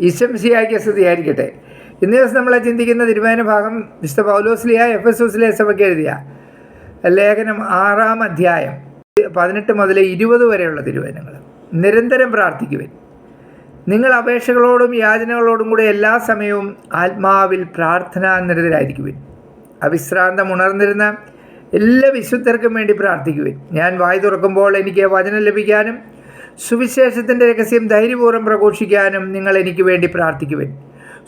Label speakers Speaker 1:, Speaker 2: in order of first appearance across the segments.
Speaker 1: ഈശംസിയാക്കിയ സ്തുതിയായിരിക്കട്ടെ. ഇന്ന് ദിവസം നമ്മൾ ചിന്തിക്കുന്ന തിരുവചന ഭാഗം വിശുദ്ധ പൗലോസ്ലീഹ എഫെസോസിലെ സഭയ്ക്ക് എഴുതിയ ലേഖനം 6-ാം അധ്യായം 18 മുതൽ 20 വരെയുള്ള തിരുവചനങ്ങൾ. നിരന്തരം പ്രാർത്ഥിക്കുവിൻ. നിങ്ങൾ അപേക്ഷകളോടും യാചനകളോടും കൂടെ എല്ലാ സമയവും ആത്മാവിൽ പ്രാർത്ഥനാനിരതരായിരിക്കുവിൻ. അവിശ്രാന്തം ഉണർന്നിരുന്ന എല്ലാ വിശുദ്ധർക്കും വേണ്ടി പ്രാർത്ഥിക്കുവിൻ. ഞാൻ വായ് തുറക്കുമ്പോൾ എനിക്ക് വചനം ലഭിക്കാനും സുവിശേഷത്തിൻ്റെ രഹസ്യം ധൈര്യപൂർവ്വം പ്രഘോഷിക്കാനും നിങ്ങൾ എനിക്ക് വേണ്ടി പ്രാർത്ഥിക്കുവിൻ.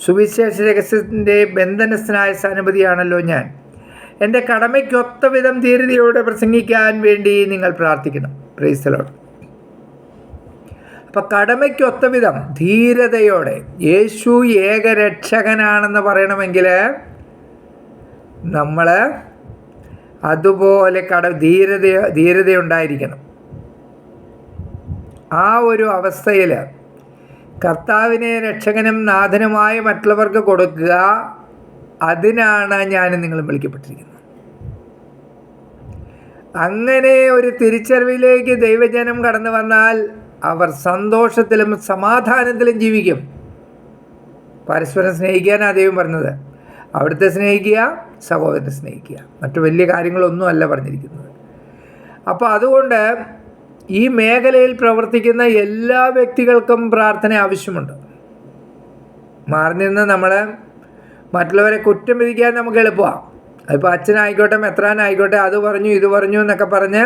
Speaker 1: സുവിശേഷ രഹസ്യത്തിൻ്റെ ബന്ധനസ്ഥനായ സ്ഥാനപതിയാണല്ലോ ഞാൻ. എൻ്റെ കടമയ്ക്കൊത്ത വിധം ധീരതയോടെ പ്രസംഗിക്കാൻ വേണ്ടി നിങ്ങൾ പ്രാർത്ഥിക്കണം. Praise the Lord. അപ്പം കടമയ്ക്കൊത്ത വിധം ധീരതയോടെ, യേശു ഏകരക്ഷകനാണെന്ന് പറയണമെങ്കിൽ നമ്മൾ അതുപോലെ ധീരതയുണ്ടായിരിക്കണം. ആ ഒരു അവസ്ഥയിൽ കർത്താവിനെ രക്ഷകനും നാഥനുമായ മറ്റുള്ളവർക്ക് കൊടുക്കുക, അതിനാണ് ഞാനും നിങ്ങളും വിളിക്കപ്പെട്ടിരിക്കുന്നത്. അങ്ങനെ ഒരു തിരിച്ചറിവിലേക്ക് ദൈവജനം കടന്നു വന്നാൽ അവർ സന്തോഷത്തിലും സമാധാനത്തിലും ജീവിക്കും. പരസ്പരം സ്നേഹിക്കാനാണ് ദൈവം പറഞ്ഞത്. അവിടുത്തെ സ്നേഹിക്കുക, സഹോദരനെ സ്നേഹിക്കുക. മറ്റു വലിയ കാര്യങ്ങളൊന്നുമല്ല പറഞ്ഞിരിക്കുന്നത്. അപ്പോൾ അതുകൊണ്ട് ഈ മേഖലയിൽ പ്രവർത്തിക്കുന്ന എല്ലാ വ്യക്തികൾക്കും പ്രാർത്ഥന ആവശ്യമുണ്ട്. മാറി നിന്ന് നമ്മൾ മറ്റുള്ളവരെ കുറ്റം വിധിക്കാൻ നമുക്ക് എളുപ്പമാണ്. അതിപ്പോൾ അച്ഛനായിക്കോട്ടെ, മെത്രാനായിക്കോട്ടെ, അത് പറഞ്ഞു ഇത് പറഞ്ഞു എന്നൊക്കെ പറഞ്ഞ്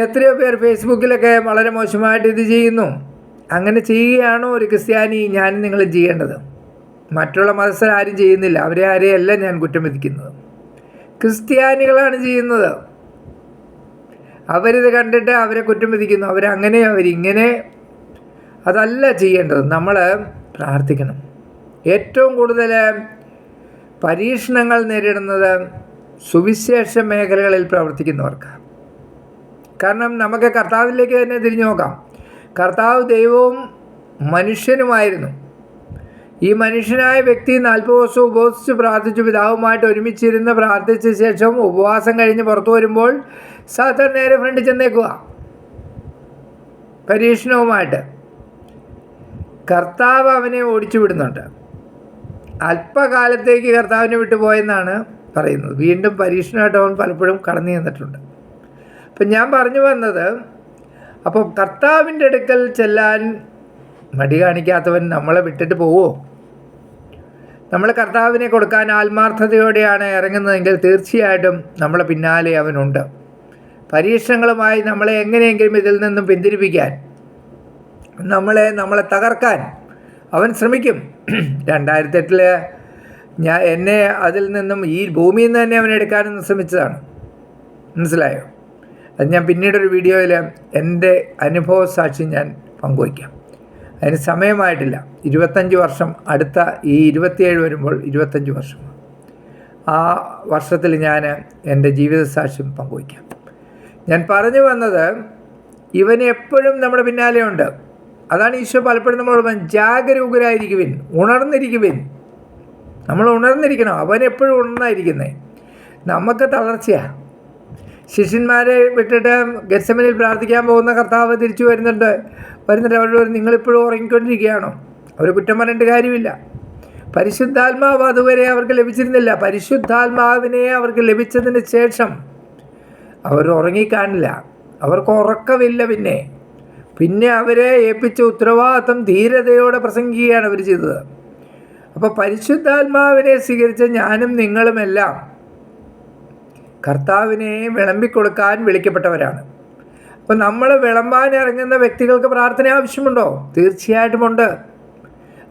Speaker 1: എത്രയോ പേർ ഫേസ്ബുക്കിലൊക്കെ വളരെ മോശമായിട്ട് ഇത് ചെയ്യുന്നു. അങ്ങനെ ചെയ്യുകയാണോ ഒരു ക്രിസ്ത്യാനി ഞാനും നിങ്ങളും ചെയ്യേണ്ടത്? മറ്റുള്ള മതസ്ഥരാരും ചെയ്യുന്നില്ല. അവരെ ആരെയല്ല ഞാൻ കുറ്റം വിധിക്കുന്നത്. ക്രിസ്ത്യാനികളാണ് ചെയ്യുന്നത്. അവരിത് കണ്ടിട്ട് അവരെ കുറ്റം വിധിക്കുന്നു. അവരങ്ങനെ അവരിങ്ങനെ. അതല്ല ചെയ്യേണ്ടത്. നമ്മൾ പ്രാർത്ഥിക്കണം. ഏറ്റവും കൂടുതൽ പരീക്ഷണങ്ങൾ നേരിടുന്നത് സുവിശേഷ മേഖലകളിൽ പ്രവർത്തിക്കുന്നവർക്ക്. കാരണം നമുക്ക് കർത്താവിലേക്ക് തന്നെ തിരിഞ്ഞു നോക്കാം. കർത്താവ് ദൈവവും മനുഷ്യനുമായിരുന്നു. ഈ മനുഷ്യനായ വ്യക്തി 40 ദിവസം ഉപവസിച്ച് പ്രാർത്ഥിച്ചു. പിതാവുമായിട്ട് ഒരുമിച്ചിരുന്ന് പ്രാർത്ഥിച്ച ശേഷം ഉപവാസം കഴിഞ്ഞ് പുറത്തു വരുമ്പോൾ സാത്താൻ നേരെ ഫ്രണ്ടിൽ ചെന്നേക്കുക പരീക്ഷണവുമായിട്ട്. കർത്താവ് അവനെ ഓടിച്ചു വിടുന്നുണ്ട്. അല്പകാലത്തേക്ക് കർത്താവിനെ വിട്ടുപോയെന്നാണ് പറയുന്നത്. വീണ്ടും പരീക്ഷണമായിട്ട് അവൻ പലപ്പോഴും കടന്നു ചെന്നിട്ടുണ്ട്. അപ്പം ഞാൻ പറഞ്ഞു വന്നത്, അപ്പോൾ കർത്താവിൻ്റെ അടുക്കൽ ചെല്ലാൻ മടി കാണിക്കാത്തവൻ നമ്മളെ വിട്ടിട്ട് പോവുമോ? നമ്മൾ കർത്താവിനെ കൊടുക്കാൻ ആത്മാർത്ഥതയോടെയാണ് ഇറങ്ങുന്നതെങ്കിൽ തീർച്ചയായിട്ടും നമ്മളെ പിന്നാലെ അവനുണ്ട്. പരീക്ഷണങ്ങളുമായി നമ്മളെ എങ്ങനെയെങ്കിലും ഇതിൽ നിന്നും പിന്തിരിപ്പിക്കാൻ, നമ്മളെ തകർക്കാൻ അവൻ ശ്രമിക്കും. 2008 എന്നെ അതിൽ നിന്നും ഈ ഭൂമിയിൽ നിന്ന് തന്നെ അവൻ എടുക്കാനെന്ന് ശ്രമിച്ചതാണ്. മനസ്സിലായോ? അത് ഞാൻ പിന്നീടൊരു വീഡിയോയിൽ എൻ്റെ അനുഭവ സാക്ഷി ഞാൻ പങ്കുവയ്ക്കാം. അതിന് സമയമായിട്ടില്ല. 25 വർഷം, അടുത്ത ഈ 27 വരുമ്പോൾ 25 വർഷം. ആ വർഷത്തിൽ ഞാൻ എൻ്റെ ജീവിത സാക്ഷ്യം പങ്കുവയ്ക്കാം. ഞാൻ പറഞ്ഞു വന്നത്, ഇവൻ എപ്പോഴും നമ്മുടെ പിന്നാലെ ഉണ്ട്. അതാണ് ഈശോ പലപ്പോഴും നമ്മളോട് ജാഗരൂകരായിരിക്കുവിൻ, ഉണർന്നിരിക്കുവിൻ. നമ്മൾ ഉണർന്നിരിക്കണം. അവൻ എപ്പോഴും ഉണർന്നായിരിക്കുന്നത്. നമുക്ക് തളർച്ചയാണ്. ശിഷ്യന്മാരെ വിട്ടിട്ട് ഗെത്സമനിൽ പ്രാർത്ഥിക്കാൻ പോകുന്ന കർത്താവ് തിരിച്ചു വരുന്നുണ്ട്. അവരോട് നിങ്ങളിപ്പോഴും ഉറങ്ങിക്കൊണ്ടിരിക്കുകയാണോ? അവർ കുറ്റം പറഞ്ഞിട്ട് കാര്യമില്ല. പരിശുദ്ധാത്മാവ് അതുവരെ അവർക്ക് ലഭിച്ചിരുന്നില്ല. പരിശുദ്ധാത്മാവിനെ അവർക്ക് ലഭിച്ചതിന് ശേഷം അവർ ഉറങ്ങിക്കാണില്ല. അവർക്ക് ഉറക്കമില്ല. പിന്നെ അവരെ ഏൽപ്പിച്ച ഉത്തരവാദിത്തം ധീരതയോടെ പ്രസംഗിക്കുകയാണ് അവർ ചെയ്തത്. അപ്പോൾ പരിശുദ്ധാത്മാവിനെ സ്വീകരിച്ച ഞാനും നിങ്ങളുമെല്ലാം കർത്താവിനെ വിളമ്പിക്കൊടുക്കാൻ വിളിക്കപ്പെട്ടവരാണ്. അപ്പോൾ നമ്മൾ വിളമ്പാൻ ഇറങ്ങുന്ന വ്യക്തികൾക്ക് പ്രാർത്ഥന ആവശ്യമുണ്ടോ? തീർച്ചയായിട്ടുമുണ്ട്.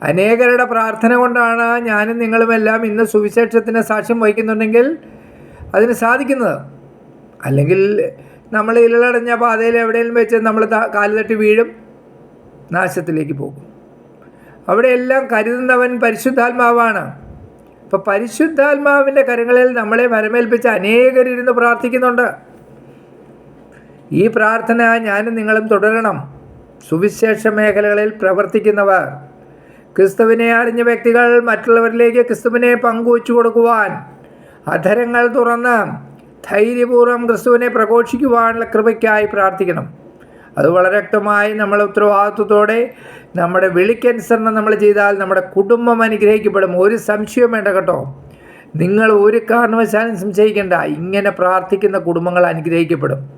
Speaker 1: അനേകരുടെ പ്രാർത്ഥന കൊണ്ടാണ് ഞാനും നിങ്ങളുമെല്ലാം ഇന്ന് സുവിശേഷത്തിന് സാക്ഷ്യം വഹിക്കുന്നുണ്ടെങ്കിൽ അതിന് സാധിക്കുന്നത്. അല്ലെങ്കിൽ നമ്മൾ ഇലടഞ്ഞ പാതയിൽ എവിടെയെങ്കിലും വെച്ച് നമ്മൾ കാല് തട്ടി വീഴും, നാശത്തിലേക്ക് പോകും. അവിടെയെല്ലാം കരുതുന്നവൻ പരിശുദ്ധാത്മാവാണ്. അപ്പോൾ പരിശുദ്ധാത്മാവിൻ്റെ കരങ്ങളിൽ നമ്മളെ വരമേൽപ്പിച്ച് അനേകരിരുന്ന് പ്രാർത്ഥിക്കുന്നുണ്ട്. ഈ പ്രാർത്ഥന ഞാനും നിങ്ങളും തുടരണം. സുവിശേഷ മേഖലകളിൽ പ്രവർത്തിക്കുന്നവർ, ക്രിസ്തുവിനെ അറിഞ്ഞ വ്യക്തികൾ മറ്റുള്ളവരിലേക്ക് ക്രിസ്തുവിനെ പങ്കുവച്ചു കൊടുക്കുവാൻ അധരങ്ങൾ തുറന്ന് ധൈര്യപൂർവ്വം ക്രിസ്തുവിനെ പ്രഘോഷിക്കുവാനുള്ള കൃപയ്ക്കായി പ്രാർത്ഥിക്കണം. അത് വളരെ വ്യക്തമായി നമ്മൾ ഉത്തരവാദിത്വത്തോടെ നമ്മുടെ വിളിക്കനുസരണം നമ്മൾ ചെയ്താൽ നമ്മുടെ കുടുംബം അനുഗ്രഹിക്കപ്പെടും. ഒരു സംശയവും വേണ്ട കേട്ടോ. നിങ്ങൾ ഒരു കാരണവശാലും സംശയിക്കേണ്ട. ഇങ്ങനെ പ്രാർത്ഥിക്കുന്ന കുടുംബങ്ങൾ അനുഗ്രഹിക്കപ്പെടും.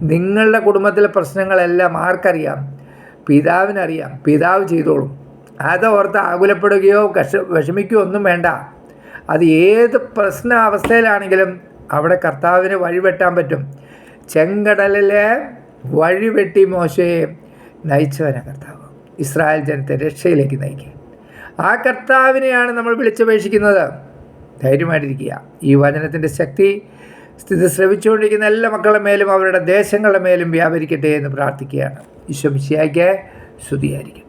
Speaker 1: നിങ്ങളുടെ കുടുംബത്തിലെ പ്രശ്നങ്ങളെല്ലാം ആർക്കറിയാം? പിതാവിനറിയാം. പിതാവ് ചെയ്തോളും. അതോർത്ത് ആകുലപ്പെടുകയോ വിഷമിക്കുകയോ ഒന്നും വേണ്ട. അത് ഏത് അവസ്ഥയിലാണെങ്കിലും അവിടെ കർത്താവിന് വഴിവെട്ടാൻ പറ്റും. ചെങ്കടലിലെ വഴിവെട്ടി മോശയെ നയിച്ചവനാണ് കർത്താവ്. ഇസ്രായേൽ ജനത്തെ രക്ഷയിലേക്ക് നയിക്കുക. ആ കർത്താവിനെയാണ് നമ്മൾ വിളിച്ചപേക്ഷിക്കുന്നത്. ധൈര്യമായിട്ടിരിക്കുക. ഈ വചനത്തിൻ്റെ ശക്തി സ്ഥിതി ശ്രവിച്ചുകൊണ്ടിരിക്കുന്ന എല്ലാ മക്കളുടെ മേലും അവരുടെ ദേശങ്ങളുടെ മേലും വ്യാപരിക്കട്ടെ എന്ന് പ്രാർത്ഥിക്കുകയാണ്. ഈശോ മിശിഹായ്ക്ക് സ്തുതിയായിരിക്കും.